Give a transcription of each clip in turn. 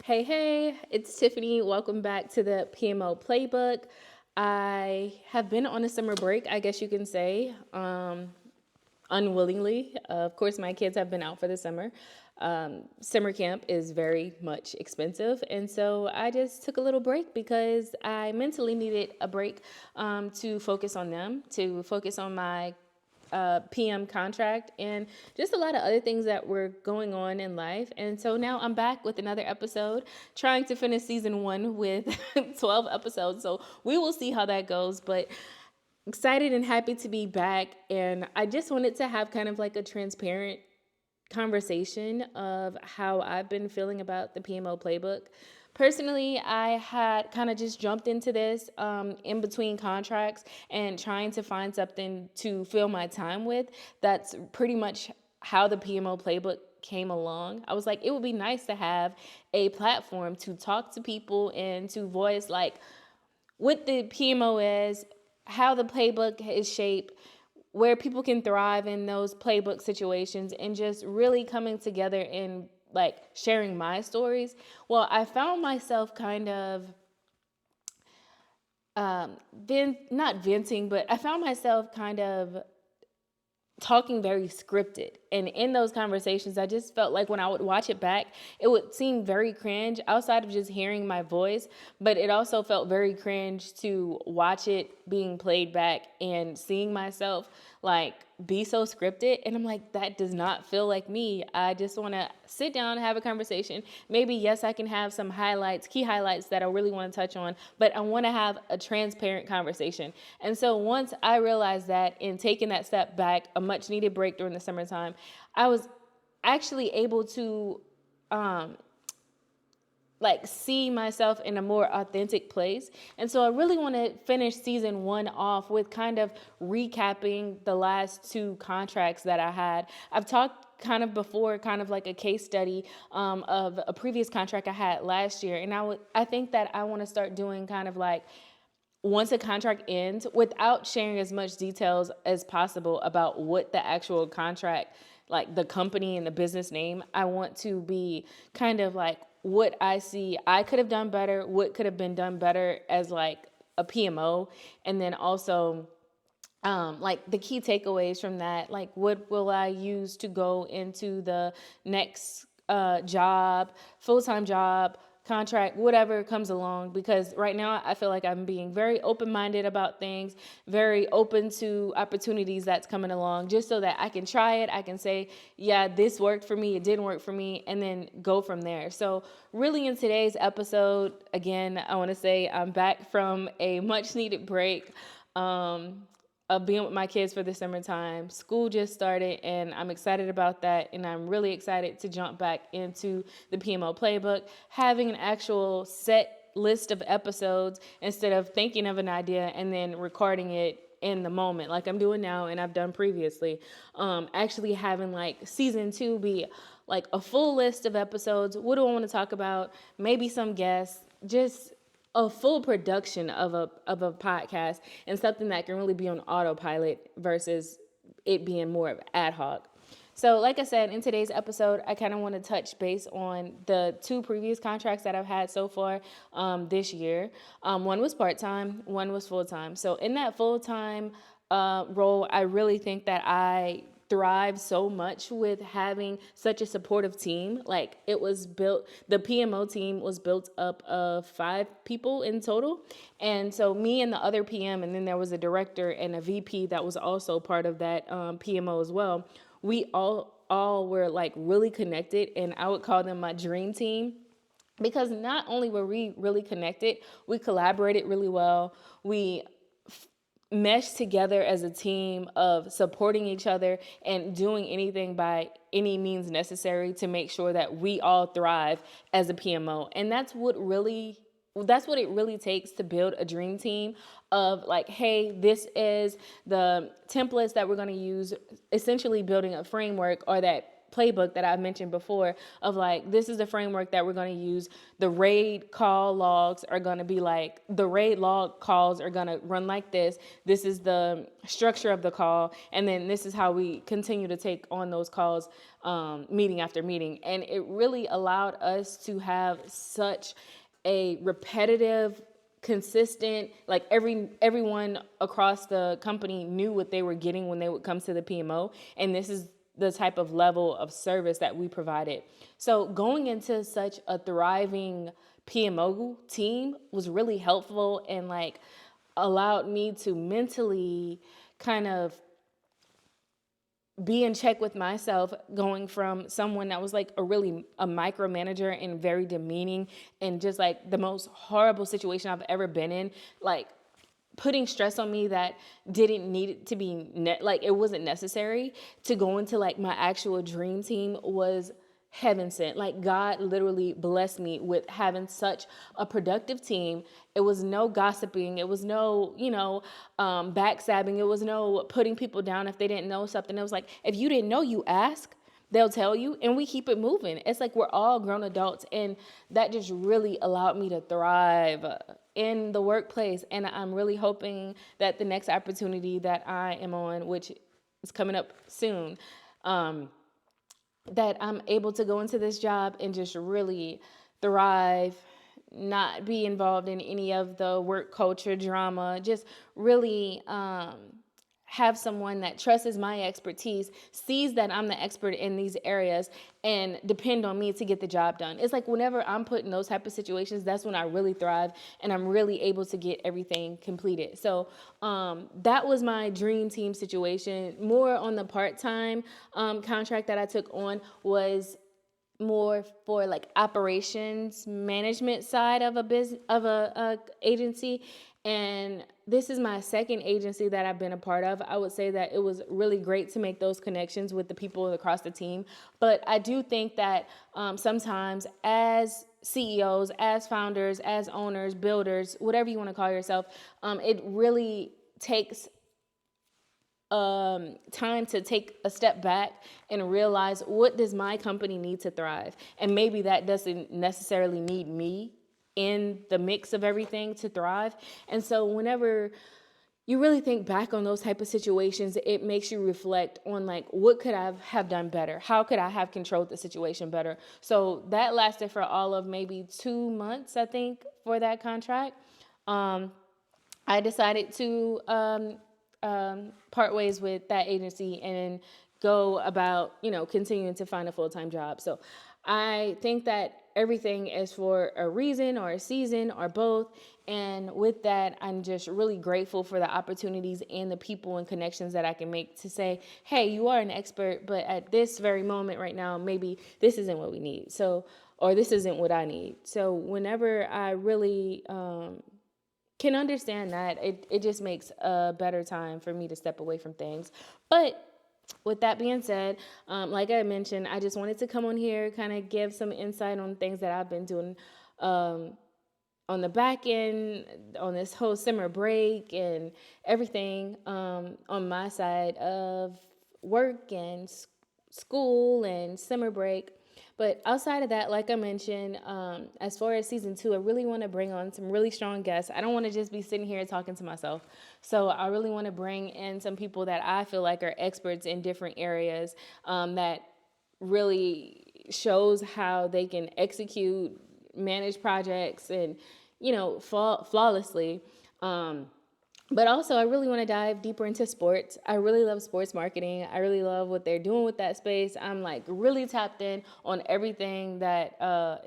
Hey, it's Tiffany. Welcome back to the PMO Playbook. I have been on a summer break, I guess you can say, unwillingly. Of course, my kids have been out for the summer. Summer camp is very much expensive, and so I just took a little break because I mentally needed a break to focus on them, to focus on my PM contract, and just a lot of other things that were going on in life. And so now I'm back with another episode, trying to finish season one with 12 episodes. So we will see how that goes. But excited and happy to be back. And I just wanted to have kind of like a transparent conversation of how I've been feeling about the PMO playbook. Personally, I had kind of just jumped into this in between contracts and trying to find something to fill my time with. That's pretty much how the PMO playbook came along. I was like, it would be nice to have a platform to talk to people and to voice like what the PMO is, how the playbook is shaped, where people can thrive in those playbook situations, and just really coming together and like sharing my stories. Well, I found myself kind of not venting, but I found myself kind of talking very scripted. And in those conversations, I just felt like when I would watch it back, it would seem very cringe outside of just hearing my voice. But it also felt very cringe to watch it being played back and seeing myself like be so scripted. And I'm like, that does not feel like me. I just want to sit down and have a conversation. Maybe, yes, I can have some highlights, key highlights that I really want to touch on, but I want to have a transparent conversation. And so once I realized that, in taking that step back, a much needed break during the summertime, I was actually able to like see myself in a more authentic place. And so I really want to finish season one off with kind of recapping the last two contracts that I had. I've talked kind of before, kind of like a case study of a previous contract I had last year. And I think that I want to start doing kind of like, once a contract ends, without sharing as much details as possible about what the actual contract, like the company and the business name, I want to be kind of like what I see I could have done better, what could have been done better as like a PMO, and then also like the key takeaways from that, like what will I use to go into the next job, full-time job, contract, whatever comes along. Because right now I feel like I'm being very open-minded about things, very open to opportunities that's coming along, just so that I can try it. I can say, yeah, this worked for me, it didn't work for me, and then go from there. So really in today's episode, again, I want to say I'm back from a much needed break. Of being with my kids for the summertime. School just started, and I'm excited about that. And I'm really excited to jump back into the PMO playbook, having an actual set list of episodes instead of thinking of an idea and then recording it in the moment like I'm doing now and I've done previously. Actually having like season two be like a full list of episodes. What do I want to talk about? Maybe some guests, just a full production of a podcast, and something that can really be on autopilot versus it being more of ad hoc. So like I said, in today's episode, I kind of want to touch base on the two previous contracts that I've had so far this year. One was part-time, one was full-time. So in that full-time role, I really think that I thrive so much with having such a supportive team. Like, it was built, the PMO team was built up of 5 people in total. And so me and the other PM, and then there was a director and a VP that was also part of that PMO as well. We all were like really connected, and I would call them my dream team, because not only were we really connected, we collaborated really well. We mesh together as a team of supporting each other and doing anything by any means necessary to make sure that we all thrive as a PMO. And that's what it really takes to build a dream team of like, hey, this is the templates that we're going to use, essentially building a framework, or that playbook that I've mentioned before of like, this is the framework that we're going to use. The raid call logs are going to be like, the raid log calls are going to run like this. This is the structure of the call. And then this is how we continue to take on those calls, meeting after meeting. And it really allowed us to have such a repetitive, consistent, like everyone across the company knew what they were getting when they would come to the PMO, and this is the type of level of service that we provided. So going into such a thriving PMO team was really helpful, and like allowed me to mentally kind of be in check with myself, going from someone that was like a micromanager and very demeaning and just like the most horrible situation I've ever been in, like putting stress on me that didn't need it to be like it wasn't necessary, to go into like my actual dream team was heaven sent. Like God literally blessed me with having such a productive team. It was no gossiping. It was no, backstabbing. It was no putting people down if they didn't know something. It was like, if you didn't know, you ask. They'll tell you, and we keep it moving. It's like we're all grown adults, and that just really allowed me to thrive in the workplace. And I'm really hoping that the next opportunity that I am on, which is coming up soon, that I'm able to go into this job and just really thrive, not be involved in any of the work culture drama, just really have someone that trusts my expertise, sees that I'm the expert in these areas, and depend on me to get the job done. It's like whenever I'm put in those type of situations, that's when I really thrive and I'm really able to get everything completed. So that was my dream team situation. More on the part-time contract that I took on was more for like operations management side of a business, of a agency. And this is my second agency that I've been a part of. I would say that it was really great to make those connections with the people across the team. But I do think that sometimes as CEOs, as founders, as owners, builders, whatever you want to call yourself, it really takes time to take a step back and realize, what does my company need to thrive? And maybe that doesn't necessarily need me in the mix of everything to thrive. And so whenever you really think back on those type of situations, it makes you reflect on like, what could I have done better? How could I have controlled the situation better? So that lasted for all of maybe 2 months, I think, for that contract. I decided to part ways with that agency and go about, continuing to find a full-time job. So I think that everything is for a reason or a season or both. And with that, I'm just really grateful for the opportunities and the people and connections that I can make to say, hey, you are an expert, but at this very moment right now, maybe this isn't what we need. So, or this isn't what I need. So whenever I really can understand that, it just makes a better time for me to step away from things. But with that being said, like I mentioned, I just wanted to come on here, kind of give some insight on things that I've been doing on the back end, on this whole summer break and everything on my side of work and school and summer break. But outside of that, like I mentioned, as far as season 2, I really want to bring on some really strong guests. I don't want to just be sitting here talking to myself. So I really want to bring in some people that I feel like are experts in different areas, that really shows how they can execute, manage projects, and, flawlessly. But also, I really want to dive deeper into sports. I really love sports marketing. I really love what they're doing with that space. I'm like really tapped in on everything that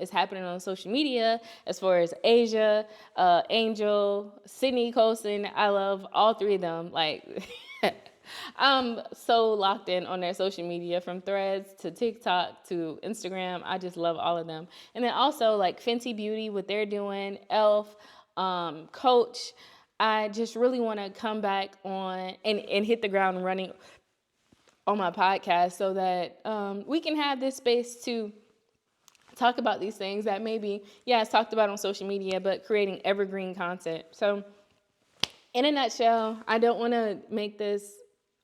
is happening on social media as far as Asia, Angel, Sydney Colson. I love all three of them. Like, I'm so locked in on their social media, from Threads to TikTok to Instagram. I just love all of them. And then also like Fenty Beauty, what they're doing, Elf, Coach. I just really want to come back on and hit the ground running on my podcast, so that we can have this space to talk about these things that maybe, it's talked about on social media, but creating evergreen content. So in a nutshell, I don't want to make this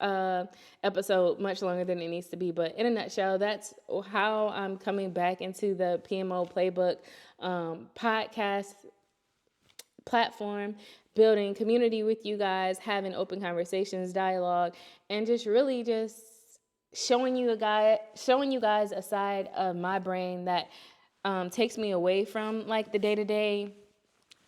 episode much longer than it needs to be. But in a nutshell, that's how I'm coming back into the PMO Playbook podcast platform, building community with you guys, having open conversations, dialogue, and just really just showing you guys a side of my brain that takes me away from like the day-to-day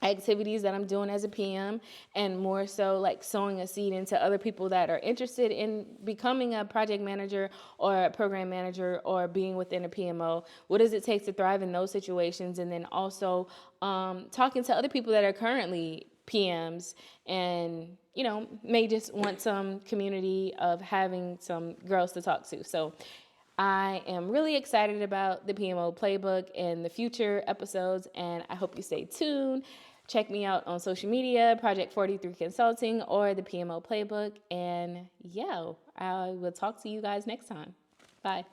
activities that I'm doing as a PM, and more so like sowing a seed into other people that are interested in becoming a project manager or a program manager or being within a PMO. What does it take to thrive in those situations? And then also talking to other people that are currently PMs and, you know, may just want some community of having some girls to talk to. So I am really excited about the PMO Playbook and the future episodes, and I hope you stay tuned. Check me out on social media, Project 43 Consulting, or the PMO Playbook. And yeah, I will talk to you guys next time. Bye.